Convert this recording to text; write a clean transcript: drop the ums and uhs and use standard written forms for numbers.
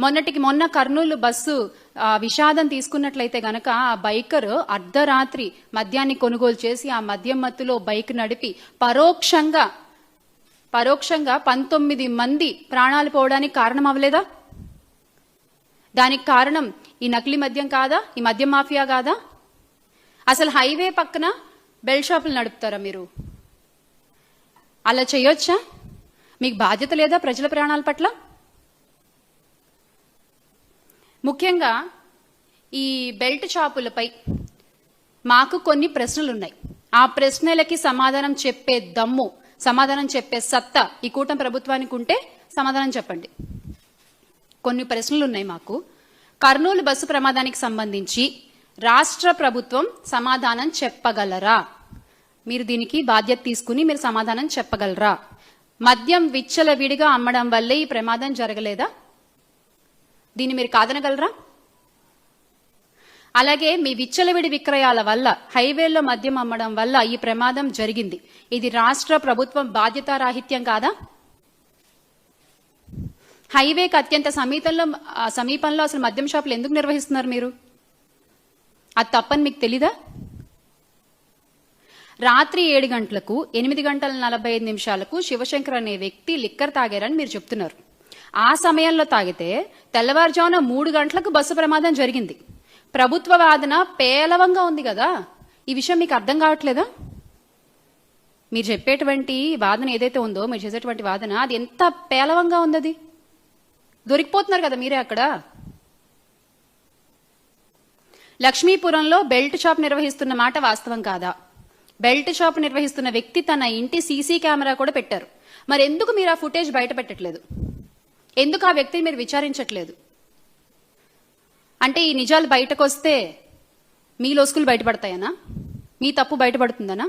మొన్న కర్నూలు బస్సు విషాదం తీసుకున్నట్లయితే గనక ఆ బైకర్ అర్ధరాత్రి మద్యాన్ని కొనుగోలు చేసి ఆ మద్యం మత్తులో బైక్ నడిపి పరోక్షంగా 19 మంది ప్రాణాలు పోవడానికి కారణం అవ్వలేదా? దానికి కారణం ఈ నకిలీ మద్యం కాదా? ఈ మద్యం మాఫియా కాదా? అసలు హైవే పక్కన బెల్ట్ షాపులు నడుపుతారా మీరు? అలా చేయొచ్చా? మీకు బాధ్యత లేదా ప్రజల ప్రాణాల పట్ల? ముఖ్యంగా ఈ బెల్ట్ షాపులపై మాకు కొన్ని ప్రశ్నలున్నాయి. ఆ ప్రశ్నలకి సమాధానం చెప్పే దమ్ము, సమాధానం చెప్పే సత్తా ఈ కూటమి ప్రభుత్వానికి ఉంటే సమాధానం చెప్పండి. కొన్ని ప్రశ్నలు ఉన్నాయి మాకు. కర్నూలు బస్సు ప్రమాదానికి సంబంధించి రాష్ట్ర ప్రభుత్వం సమాధానం చెప్పగలరా? మీరు దీనికి బాధ్యత తీసుకుని మీరు సమాధానం చెప్పగలరా? మద్యం విచ్చలవిడిగా అమ్మడం వల్లే ఈ ప్రమాదం జరగలేదా? దీన్ని మీరు కాదనగలరా? అలాగే మీ విచ్చలవిడి విక్రయాల వల్ల, హైవేల్లో మద్యం అమ్మడం వల్ల ఈ ప్రమాదం జరిగింది. ఇది రాష్ట్ర ప్రభుత్వం బాధ్యతారాహిత్యం కాదా? హైవేకి అత్యంత సమీపంలో అసలు మద్యం షాపులు ఎందుకు నిర్వహిస్తున్నారు మీరు? అది తప్పని మీకు తెలీదా? రాత్రి 7 గంటలకు 8 గంటల 45 నిమిషాలకు శివశంకర్ అనే వ్యక్తి లిక్కర్ తాగారని మీరు చెప్తున్నారు. ఆ సమయంలో తాగితే తెల్లవారుజామున 3 గంటలకు బస్సు ప్రమాదం జరిగింది. ప్రభుత్వ వాదన పేలవంగా ఉంది కదా, ఈ విషయం మీకు అర్థం కావట్లేదా? మీరు చెప్పేటువంటి వాదన ఏదైతే ఉందో, మీరు చేసేటువంటి వాదన అది ఎంత పేలవంగా ఉంది. అది దొరికిపోతున్నారు కదా మీరే అక్కడ. లక్ష్మీపురంలో బెల్ట్ షాప్ నిర్వహిస్తున్న మాట వాస్తవం కాదా? బెల్ట్ షాప్ నిర్వహిస్తున్న వ్యక్తి తన ఇంటి సీసీ కెమెరా కూడా పెట్టారు. మరి ఎందుకు మీరు ఆ ఫుటేజ్ బయట పెట్టట్లేదు? ఎందుకు ఆ వ్యక్తిని మీరు విచారించట్లేదు? అంటే ఈ నిజాలు బయటకు వస్తే మీ లోసుకులు బయటపడతాయనా? మీ తప్పు బయటపడుతుందనా?